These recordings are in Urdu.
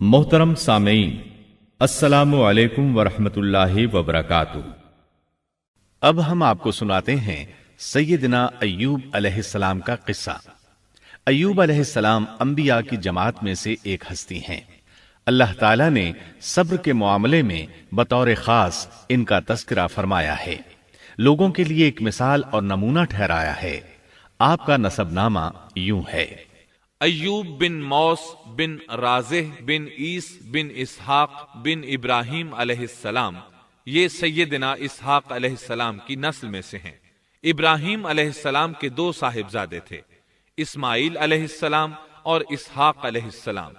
محترم سامعین، السلام علیکم ورحمۃ اللہ وبرکاتہ۔ اب ہم آپ کو سناتے ہیں سیدنا ایوب علیہ السلام کا قصہ۔ ایوب علیہ السلام انبیاء کی جماعت میں سے ایک ہستی ہیں۔ اللہ تعالیٰ نے صبر کے معاملے میں بطور خاص ان کا تذکرہ فرمایا ہے، لوگوں کے لیے ایک مثال اور نمونہ ٹھہرایا ہے۔ آپ کا نسب نامہ یوں ہے: ایوب بن موس بن رازح بن عیس بن اسحاق بن ابراہیم علیہ السلام، یہ سیدنا اسحاق علیہ السلام کی نسل میں سے ہیں۔ ابراہیم علیہ السلام کے دو صاحبزادے تھے، اسماعیل علیہ السلام اور اسحاق علیہ السلام۔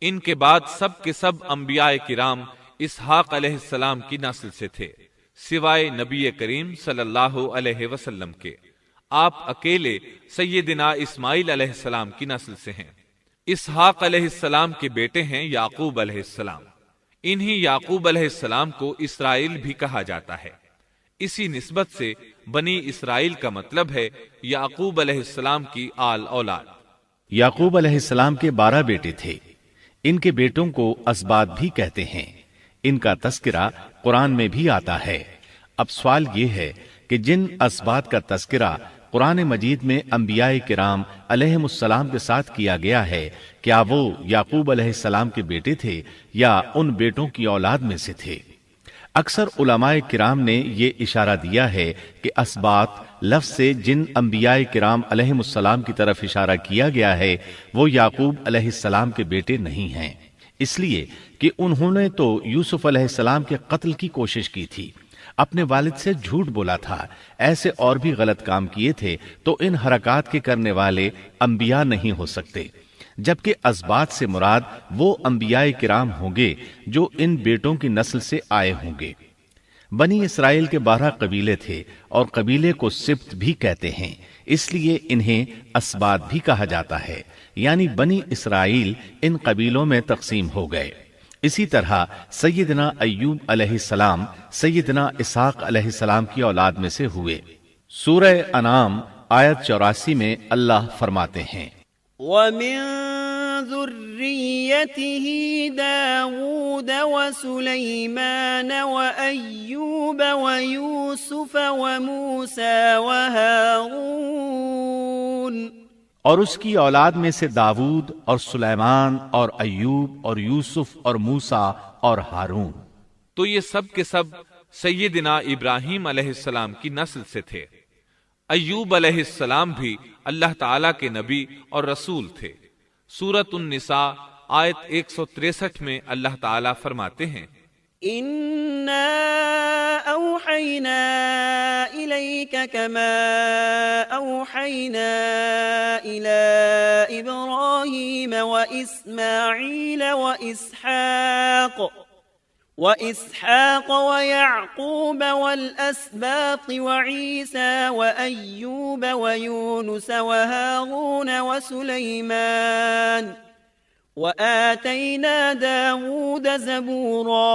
ان کے بعد سب کے سب انبیاء کرام اسحاق علیہ السلام کی نسل سے تھے، سوائے نبی کریم صلی اللہ علیہ وسلم کے۔ آپ اکیلے سیدنا اسماعیل علیہ السلام کی نسل سے ہیں۔ اسحاق علیہ السلام کے بیٹے ہیں یعقوب علیہ السلام۔ انہی یعقوب علیہ السلام کو اسرائیل بھی کہا جاتا ہے۔ اسی نسبت سے بنی اسرائیل کا مطلب ہے یعقوب علیہ السلام کی آل اولاد۔ یعقوب علیہ السلام کے 12 بیٹے تھے۔ ان کے بیٹوں کو اسباط بھی کہتے ہیں۔ ان کا تذکرہ قرآن میں بھی آتا ہے۔ اب سوال یہ ہے کہ جن اسباط کا تذکرہ قرآن مجید میں انبیاء کرام علیہم السلام کے ساتھ کیا گیا ہے، کیا وہ یعقوب علیہ السلام کے بیٹے تھے یا ان بیٹوں کی اولاد میں سے تھے؟ اکثر علماء کرام نے یہ اشارہ دیا ہے کہ اسباط لفظ سے جن انبیاء کرام علیہم السلام کی طرف اشارہ کیا گیا ہے وہ یعقوب علیہ السلام کے بیٹے نہیں ہیں، اس لیے کہ انہوں نے تو یوسف علیہ السلام کے قتل کی کوشش کی تھی، اپنے والد سے جھوٹ بولا تھا، ایسے اور بھی غلط کام کیے تھے، تو ان حرکات کے کرنے والے انبیاء نہیں ہو سکتے، جبکہ اسباط سے مراد وہ انبیاء کرام ہوں گے جو ان بیٹوں کی نسل سے آئے ہوں گے۔ بنی اسرائیل کے 12 قبیلے تھے اور قبیلے کو سبط بھی کہتے ہیں، اس لیے انہیں اسباط بھی کہا جاتا ہے، یعنی بنی اسرائیل ان قبیلوں میں تقسیم ہو گئے۔ اسی طرح سیدنا ایوب علیہ السلام سیدنا اسحاق علیہ السلام کی اولاد میں سے ہوئے۔ سورہ انعام آیت 84 میں اللہ فرماتے ہیں: وَمِن ذُرِّيَّتِهِ دَاوُودَ وَسُلَيْمَانَ وَأَيُّوبَ وَيُوسُفَ وَمُوسَى وَهَارُونَ، اور اس کی اولاد میں سے داؤد اور سلیمان اور ایوب اور یوسف اور موسیٰ اور ہارون۔ تو یہ سب کے سب سیدنا ابراہیم علیہ السلام کی نسل سے تھے۔ ایوب علیہ السلام بھی اللہ تعالیٰ کے نبی اور رسول تھے۔ سورۃ النساء آیت 163 میں اللہ تعالیٰ فرماتے ہیں: إِنَّا أَوْحَيْنَا إِلَيْكَ كَمَا أَوْحَيْنَا إِلَىٰ إِبْرَاهِيمَ وَإِسْمَاعِيلَ وَإِسْحَاقَ وَيَعْقُوبَ وَالْأَسْبَاطِ وَعِيسَى وَأَيُّوبَ وَيُونُسَ وَهَارُونَ وَسُلَيْمَانَ وَآتَيْنَا دَاوُودَ زَبُورًا۔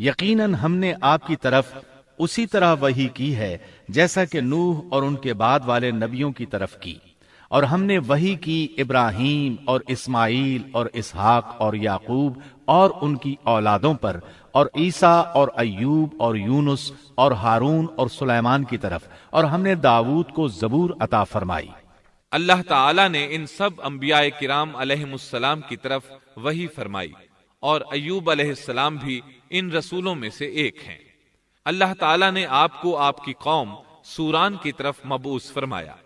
یقیناً ہم نے آپ کی طرف اسی طرح وحی کی ہے جیسا کہ نوح اور ان کے بعد والے نبیوں کی طرف کی، اور ہم نے وحی کی ابراہیم اور اسماعیل اور اسحاق اور یعقوب اور ان کی اولادوں پر، اور عیسیٰ اور ایوب اور یونس اور ہارون اور سلیمان کی طرف، اور ہم نے داؤد کو زبور عطا فرمائی۔ اللہ تعالیٰ نے ان سب انبیاء کرام علیہم السلام کی طرف وحی فرمائی، اور ایوب علیہ السلام بھی ان رسولوں میں سے ایک ہیں۔ اللہ تعالیٰ نے آپ کو آپ کی قوم سوران کی طرف مبعوث فرمایا۔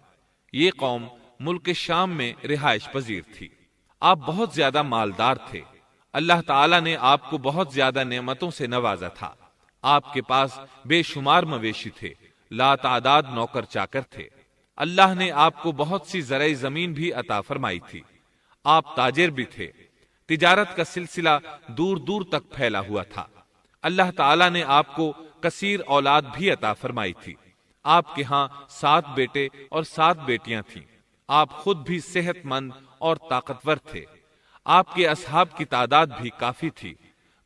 یہ قوم ملک شام میں رہائش پذیر تھی۔ آپ بہت زیادہ مالدار تھے۔ اللہ تعالیٰ نے آپ کو بہت زیادہ نعمتوں سے نوازا تھا۔ آپ کے پاس بے شمار مویشی تھے، لا تعداد نوکر چاکر تھے۔ اللہ نے آپ کو بہت سی زرعی زمین بھی عطا فرمائی تھی۔ آپ تاجر بھی تھے۔ تجارت کا سلسلہ دور دور تک پھیلا ہوا تھا۔ اللہ تعالیٰ نے آپ کو کثیر اولاد بھی عطا فرمائی تھی۔ آپ کے ہاں 7 بیٹے اور 7 بیٹیاں تھیں۔ آپ خود بھی صحت مند اور طاقتور تھے۔ آپ کے اصحاب کی تعداد بھی کافی تھی۔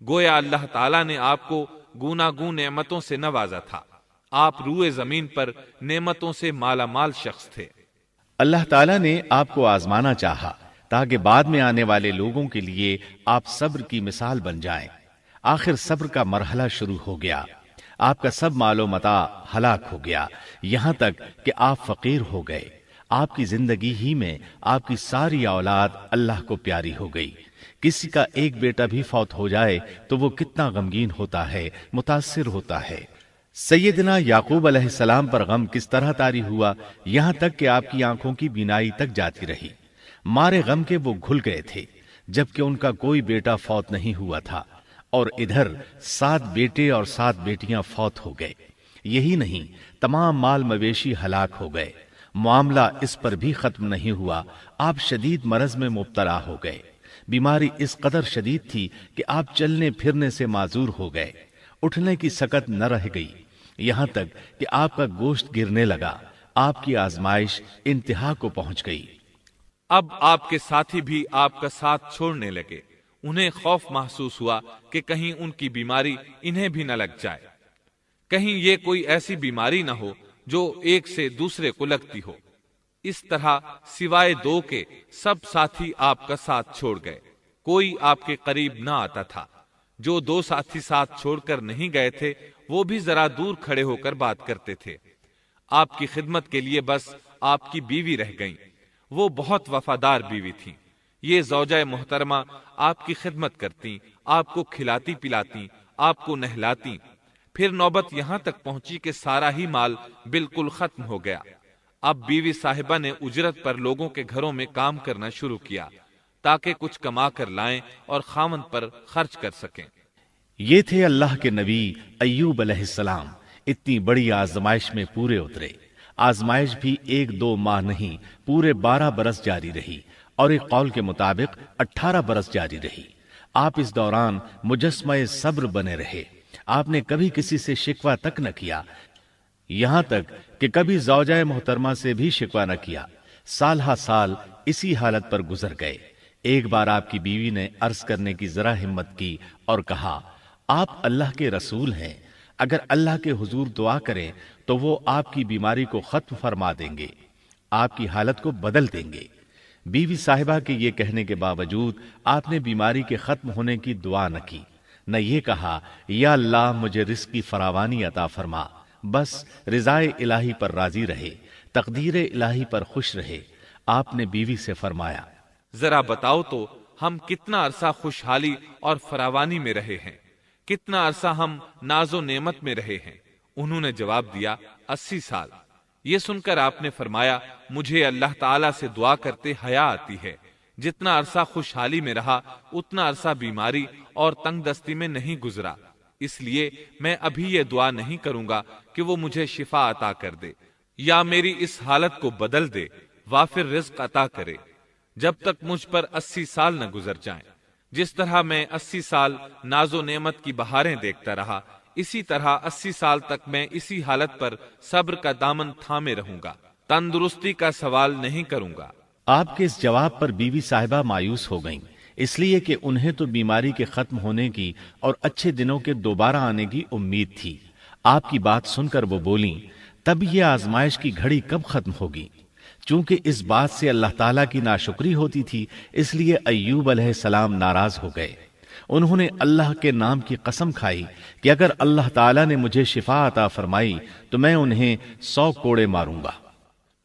گویا اللہ تعالیٰ نے آپ کو گوناگون نعمتوں سے نوازا تھا۔ آپ روئے زمین پر نعمتوں سے مالا مال شخص تھے۔ اللہ تعالیٰ نے آپ کو آزمانا چاہا، تاکہ بعد میں آنے والے لوگوں کے لیے آپ صبر کی مثال بن جائیں۔ آخر صبر کا مرحلہ شروع ہو گیا، آپ کا سب مال و متاع ہلاک ہو گیا، یہاں تک کہ آپ فقیر ہو گئے۔ آپ کی زندگی ہی میں آپ کی ساری اولاد اللہ کو پیاری ہو گئی۔ کسی کا ایک بیٹا بھی فوت ہو جائے تو وہ کتنا غمگین ہوتا ہے، متاثر ہوتا ہے۔ سیدنا یعقوب علیہ السلام پر غم کس طرح طاری ہوا، یہاں تک کہ آپ کی آنکھوں کی بینائی تک جاتی رہی۔ مارے غم کے وہ گھل گئے تھے، جبکہ ان کا کوئی بیٹا فوت نہیں ہوا تھا، اور ادھر 7 بیٹے اور 7 بیٹیاں فوت ہو گئے۔ یہی نہیں، تمام مال مویشی ہلاک ہو گئے۔ معاملہ اس پر بھی ختم نہیں ہوا، آپ شدید مرض میں مبتلا ہو گئے۔ بیماری اس قدر شدید تھی کہ آپ چلنے پھرنے سے معذور ہو گئے، اٹھنے کی سکت نہ رہ گئی، یہاں تک کہ آپ کا گوشت گرنے لگا۔ آپ کی آزمائش انتہا کو پہنچ گئی۔ اب آپ کے ساتھی بھی آپ کا ساتھ چھوڑنے لگے۔ انہیں خوف محسوس ہوا کہ کہیں ان کی بیماری انہیں بھی نہ لگ جائے، کہیں یہ کوئی ایسی بیماری نہ ہو جو ایک سے دوسرے کو لگتی ہو۔ اس طرح سوائے 2 کے سب ساتھی آپ کا ساتھ چھوڑ گئے، کوئی آپ کے قریب نہ آتا تھا۔ جو 2 ساتھی ساتھ چھوڑ کر نہیں گئے تھے وہ بھی ذرا دور کھڑے ہو کر بات کرتے تھے۔ آپ کی خدمت کے لیے بس آپ کی بیوی رہ گئیں، وہ بہت وفادار بیوی تھی۔ یہ زوجہ محترمہ آپ کی خدمت کرتی، آپ کو کھلاتی پلاتی، آپ کو نہلاتی۔ پھر نوبت یہاں تک پہنچی کہ سارا ہی مال بالکل ختم ہو گیا۔ اب بیوی صاحبہ نے اجرت پر لوگوں کے گھروں میں کام کرنا شروع کیا تاکہ کچھ کما کر لائیں اور خاوند پر خرچ کر سکیں۔ یہ تھے اللہ کے نبی ایوب علیہ السلام، اتنی بڑی آزمائش میں پورے اترے۔ آزمائش بھی 1-2 ماہ نہیں، پورے 12 برس جاری رہی، اور ایک قول کے مطابق 18 برس جاری رہی۔ آپ اس دوران مجسمہ صبر بنے رہے۔ آپ نے کبھی کسی سے شکوہ تک نہ کیا، یہاں تک کہ کبھی زوجہ محترمہ سے بھی شکوہ نہ کیا۔ سال ہا سال اسی حالت پر گزر گئے۔ ایک بار آپ کی بیوی نے عرض کرنے کی ذرا ہمت کی اور کہا، آپ اللہ کے رسول ہیں، اگر اللہ کے حضور دعا کریں تو وہ آپ کی بیماری کو ختم فرما دیں گے، آپ کی حالت کو بدل دیں گے۔ بیوی صاحبہ کے یہ کہنے کے باوجود آپ نے بیماری کے ختم ہونے کی دعا نہ کی، نہ یہ کہا یا اللہ مجھے رزق کی فراوانی عطا فرما، بس رضائے الہی پر راضی رہے، تقدیر الہی پر خوش رہے۔ آپ نے بیوی سے فرمایا، ذرا بتاؤ تو ہم کتنا عرصہ خوشحالی اور فراوانی میں رہے ہیں، کتنا عرصہ ہم ناز و نعمت میں رہے ہیں؟ انہوں نے جواب دیا، 80 سال۔ یہ سن کر آپ نے فرمایا، مجھے اللہ تعالیٰ سے دعا کرتے حیا آتی ہے، جتنا عرصہ خوشحالی میں رہا اتنا عرصہ بیماری اور تنگ دستی میں نہیں گزرا، اس لیے میں ابھی یہ دعا نہیں کروں گا کہ وہ مجھے شفا عطا کر دے یا میری اس حالت کو بدل دے، وافر رزق عطا کرے، جب تک مجھ پر 80 سال نہ گزر جائیں۔ جس طرح میں 80 سال ناز و نعمت کی بہاریں دیکھتا رہا، اسی طرح 80 سال تک میں اسی حالت پر صبر کا دامن تھامے رہوں گا، تندرستی کا سوال نہیں کروں گا۔ آپ کے اس جواب پر بیوی صاحبہ مایوس ہو گئیں، اس لیے کہ انہیں تو بیماری کے ختم ہونے کی اور اچھے دنوں کے دوبارہ آنے کی امید تھی۔ آپ کی بات سن کر وہ بولیں، تب یہ آزمائش کی گھڑی کب ختم ہوگی؟ چونکہ اس بات سے اللہ تعالیٰ کی ناشکری ہوتی تھی، اس لیے ایوب علیہ السلام ناراض ہو گئے۔ انہوں نے اللہ کے نام کی قسم کھائی کہ اگر اللہ تعالیٰ نے مجھے شفا عطا فرمائی تو میں انہیں 100 کوڑے ماروں گا۔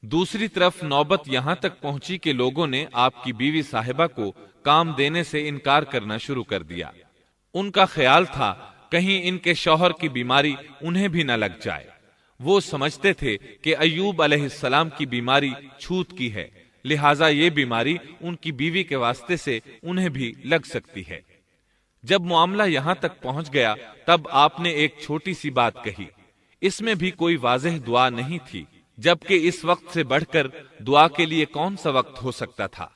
دوسری طرف نوبت یہاں تک پہنچی کہ لوگوں نے آپ کی بیوی صاحبہ کو کام دینے سے انکار کرنا شروع کر دیا۔ ان کا خیال تھا کہیں ان کے شوہر کی بیماری انہیں بھی نہ لگ جائے۔ وہ سمجھتے تھے کہ ایوب علیہ السلام کی بیماری چھوت کی ہے، لہٰذا یہ بیماری ان کی بیوی کے واسطے سے انہیں بھی لگ سکتی ہے۔ جب معاملہ یہاں تک پہنچ گیا تب آپ نے ایک چھوٹی سی بات کہی، اس میں بھی کوئی واضح دعا نہیں تھی، جبکہ اس وقت سے بڑھ کر دعا کے لیے کون سا وقت ہو سکتا تھا؟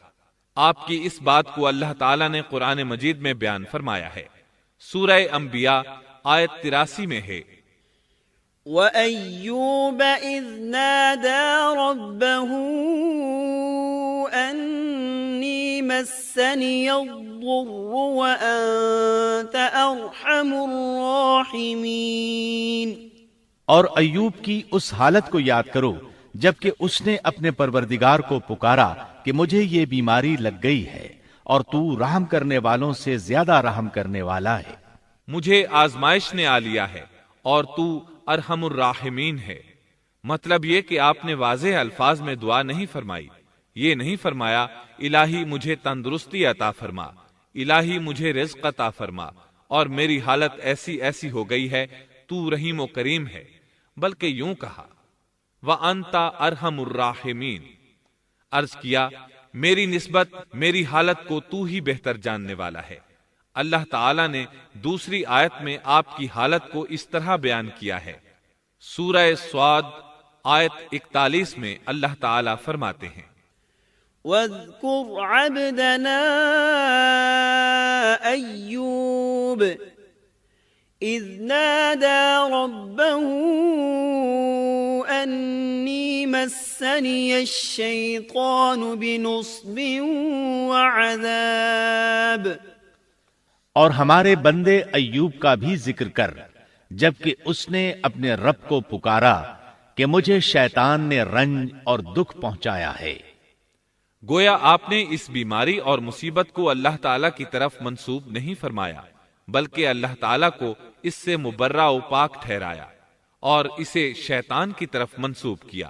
آپ کی اس بات کو اللہ تعالیٰ نے قرآن مجید میں بیان فرمایا ہے۔ سورہ انبیاء آیت 83 میں ہے، وَأَيُّوبَ إِذْ نَادَى رَبَّهُ أَنِّي مَسَّنِيَ الضُّرُّ وَأَنْتَ أَرْحَمُ الرَّاحِمِينَ۔ اور ایوب کی اس حالت کو یاد کرو جبکہ اس نے اپنے پروردگار کو پکارا کہ مجھے یہ بیماری لگ گئی ہے اور تو رحم کرنے والوں سے زیادہ رحم کرنے والا ہے۔ مجھے آزمائش نے آ لیا ہے اور تو ارحم الراحمین ہے۔ مطلب یہ کہ آپ نے واضح الفاظ میں دعا نہیں فرمائی، یہ نہیں فرمایا الہی مجھے تندرستی عطا فرما، الہی مجھے رزق عطا فرما اور میری حالت ایسی ایسی ہو گئی ہے، تو رحیم و کریم ہے، بلکہ یوں کہا وَأَنْتَ أَرْحَمُ الرَّاحِمِينَ، عرض کیا میری نسبت میری حالت کو تو ہی بہتر جاننے والا ہے۔ اللہ تعالیٰ نے دوسری آیت میں آپ کی حالت کو اس طرح بیان کیا ہے۔ سورہ صاد آیت 41 میں اللہ تعالیٰ فرماتے ہیں واذكر عبدنا أيوب إذ نادى ربه أني مسني الشيطان بنصب وعذاب، اور ہمارے بندے ایوب کا بھی ذکر کر جبکہ اس نے اپنے رب کو پکارا کہ مجھے شیطان نے رنج اور دکھ پہنچایا ہے۔ گویا آپ نے اس بیماری اور مصیبت کو اللہ تعالیٰ کی طرف منسوب نہیں فرمایا، بلکہ اللہ تعالیٰ کو اس سے مبرہ و پاک ٹھہرایا اور اسے شیطان کی طرف منسوب کیا۔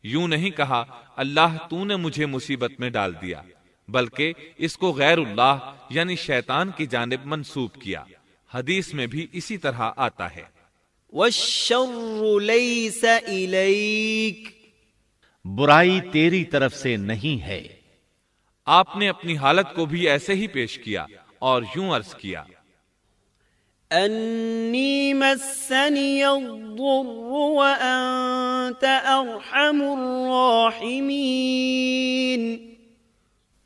یوں نہیں کہا اللہ تو نے مجھے مصیبت میں ڈال دیا، بلکہ اس کو غیر اللہ یعنی شیطان کی جانب منسوب کیا۔ حدیث میں بھی اسی طرح آتا ہے والشر ليس إليك، برائی تیری طرف سے نہیں ہے۔ آپ نے اپنی حالت کو بھی ایسے ہی پیش کیا اور یوں عرض کیا أني مسني الضر وأنت أرحم الراحمين،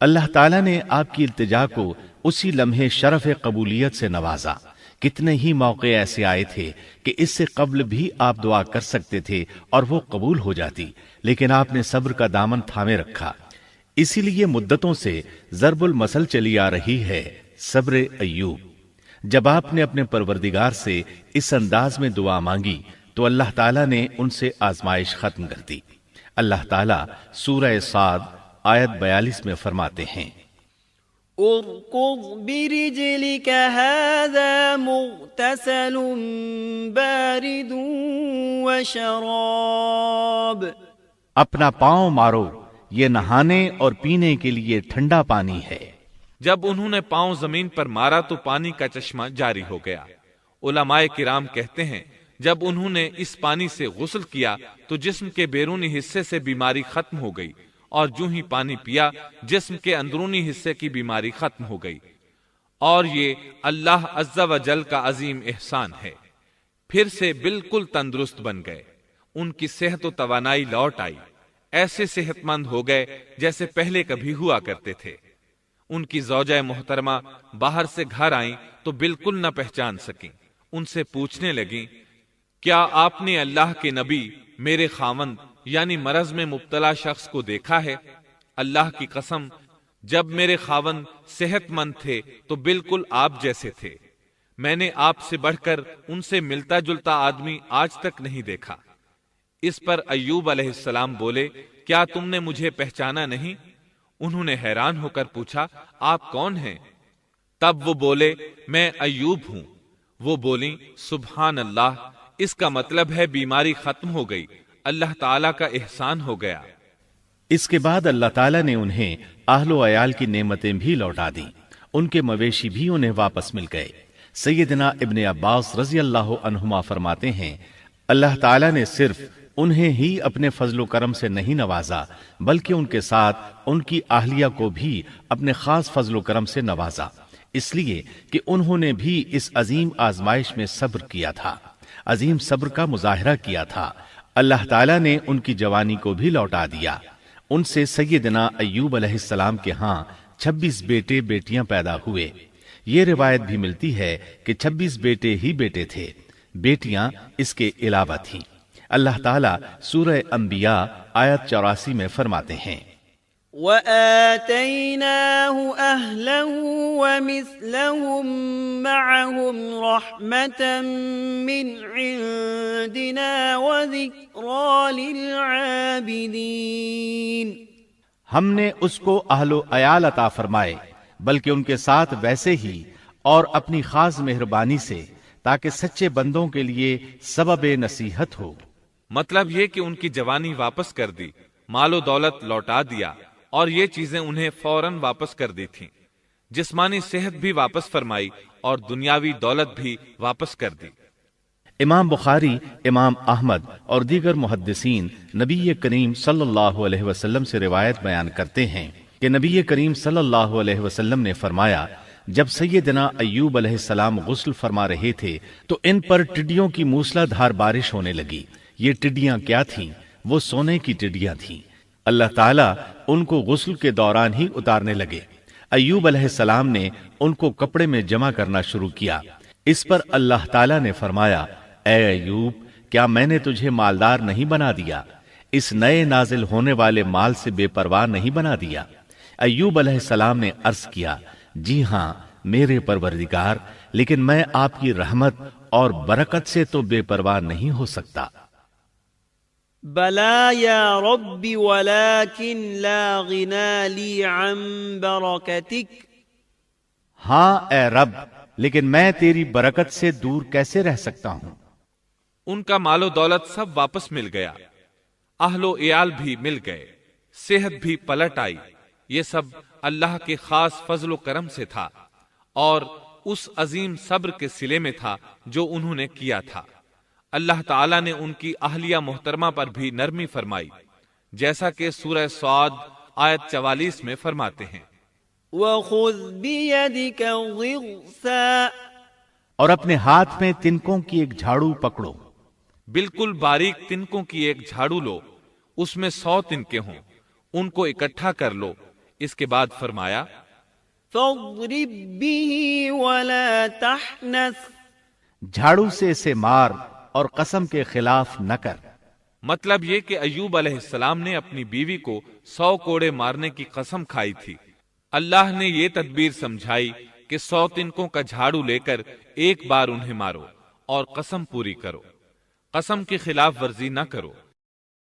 اللہ تعالیٰ نے آپ کی التجا کو اسی لمحے شرف قبولیت سے نوازا۔ کتنے ہی موقع ایسے آئے تھے کہ اس سے قبل بھی آپ دعا کر سکتے تھے اور وہ قبول ہو جاتی، لیکن آپ نے صبر کا دامن تھامے رکھا۔ اسی لیے مدتوں سے ضرب المثل چلی آ رہی ہے صبر ایوب۔ جب آپ نے اپنے پروردگار سے اس انداز میں دعا مانگی تو اللہ تعالیٰ نے ان سے آزمائش ختم کر دی۔ اللہ تعالیٰ سورہ صاد آیت 42 میں فرماتے ہیں اركض برجلك هذا مغتسل بارد وشراب، اپنا پاؤں مارو، یہ نہانے اور پینے کے لیے ٹھنڈا پانی ہے۔ جب انہوں نے پاؤں زمین پر مارا تو پانی کا چشمہ جاری ہو گیا۔ علماء کرام کہتے ہیں جب انہوں نے اس پانی سے غسل کیا تو جسم کے بیرونی حصے سے بیماری ختم ہو گئی، اور جو ہی پانی پیا جسم کے اندرونی حصے کی بیماری ختم ہو گئی، اور یہ اللہ عز و جل کا عظیم احسان ہے۔ پھر سے بالکل تندرست بن گئے، ان کی صحت و توانائی لوٹ آئی، ایسے صحت مند ہو گئے جیسے پہلے کبھی ہوا کرتے تھے۔ ان کی زوجہ محترمہ باہر سے گھر آئیں تو بالکل نہ پہچان سکیں۔ ان سے پوچھنے لگیں کیا آپ نے اللہ کے نبی میرے خاوند یعنی مرض میں مبتلا شخص کو دیکھا ہے؟ اللہ کی قسم جب میرے خاوند صحت مند تھے تو بالکل آپ جیسے تھے، میں نے آپ سے بڑھ کر ان سے ملتا جلتا آدمی آج تک نہیں دیکھا۔ اس پر ایوب علیہ السلام بولے کیا تم نے مجھے پہچانا نہیں؟ انہوں نے حیران ہو کر پوچھا آپ کون ہیں؟ تب وہ بولے میں ایوب ہوں۔ وہ بولیں سبحان اللہ، اس کا مطلب ہے بیماری ختم ہو گئی، اللہ تعالیٰ کا احسان ہو گیا۔ اس کے بعد اللہ تعالیٰ نے انہیں اہل و عیال کی نعمتیں بھی لوٹا دیں، ان کے مویشی بھی انہیں واپس مل گئے۔ سیدنا ابن عباس رضی اللہ عنہما فرماتے ہیں اللہ تعالیٰ نے صرف انہیں ہی اپنے فضل و کرم سے نہیں نوازا بلکہ ان کے ساتھ ان کی اہلیہ کو بھی اپنے خاص فضل و کرم سے نوازا، اس لیے کہ انہوں نے بھی اس عظیم آزمائش میں صبر کیا تھا، عظیم صبر کا مظاہرہ کیا تھا۔ اللہ تعالیٰ نے ان کی جوانی کو بھی لوٹا دیا۔ ان سے سیدنا ایوب علیہ السلام کے ہاں 26 بیٹے بیٹیاں پیدا ہوئے۔ یہ روایت بھی ملتی ہے کہ 26 بیٹے ہی بیٹے تھے، بیٹیاں اس کے علاوہ تھیں۔ اللہ تعالیٰ سورہ انبیاء آیت 84 میں فرماتے ہیں وَآتَيْنَاهُ أَهْلَهُ ومثلهم معهم رحمة من عندنا وذكرى للعابدين. ہم نے اس کو اہل و عیال عطا فرمائے بلکہ ان کے ساتھ ویسے ہی اور اپنی خاص مہربانی سے تاکہ سچے بندوں کے لیے سبب نصیحت ہو. مطلب یہ کہ ان کی جوانی واپس کر دی، مال و دولت لوٹا دیا، اور یہ چیزیں انہیں فوراً واپس کر دی تھیں. جسمانی صحت بھی واپس فرمائی اور دنیاوی دولت بھی واپس کر دی. امام بخاری، امام احمد اور دیگر محدثین نبی کریم صلی اللہ علیہ وسلم سے روایت بیان کرتے ہیں کہ نبی کریم صلی اللہ علیہ وسلم نے فرمایا، جب سیدنا ایوب علیہ السلام غسل فرما رہے تھے تو ان پر ٹڈیوں کی موسلا دھار بارش ہونے لگی. یہ ٹڈیاں کیا تھیں؟ وہ سونے کی ٹڈیاں تھیں. اللہ تعالیٰ ان کو غسل کے دوران ہی اتارنے لگے. ایوب علیہ السلام نے ان کو کپڑے میں جمع کرنا شروع کیا. اس پر اللہ تعالیٰ نے فرمایا، اے ایوب، کیا میں نے تجھے مالدار نہیں بنا دیا؟ اس نئے نازل ہونے والے مال سے بے پرواہ نہیں بنا دیا؟ ایوب علیہ السلام نے عرض کیا، جی ہاں میرے پروردگار، لیکن میں آپ کی رحمت اور برکت سے تو بے پرواہ نہیں ہو سکتا. بلا یا رب ولكن لا غنى لي عن بركتك. ہاں اے رب، لیکن میں تیری برکت سے دور کیسے رہ سکتا ہوں؟ ان کا مال و دولت سب واپس مل گیا، اہل و عیال بھی مل گئے، صحت بھی پلٹ آئی. یہ سب اللہ کے خاص فضل و کرم سے تھا اور اس عظیم صبر کے صلے میں تھا جو انہوں نے کیا تھا. اللہ تعالیٰ نے ان کی اہلیہ محترمہ پر بھی نرمی فرمائی، جیسا کہ سورہ صاد آیت 44 میں فرماتے ہیں، وَخُذْ بِيَدِكَ ضِغْثًا. اور اپنے ہاتھ میں تنکوں کی ایک جھاڑو پکڑو. بالکل باریک تنکوں کی ایک جھاڑو لو، اس میں 100 تنکے ہوں، ان کو اکٹھا کر لو. اس کے بعد فرمایا، فَاضْرِبْ بِهِ وَلَا تَحْنَثْ. جھاڑو سے اسے مار اور قسم کے خلاف نہ کر. مطلب یہ کہ ایوب علیہ السلام نے اپنی بیوی کو 100 کوڑے مارنے کی قسم کھائی تھی. اللہ نے یہ تدبیر سمجھائی کہ 100 تنکوں کا جھاڑو لے کر ایک بار انہیں مارو اور قسم پوری کرو، قسم کی خلاف ورزی نہ کرو.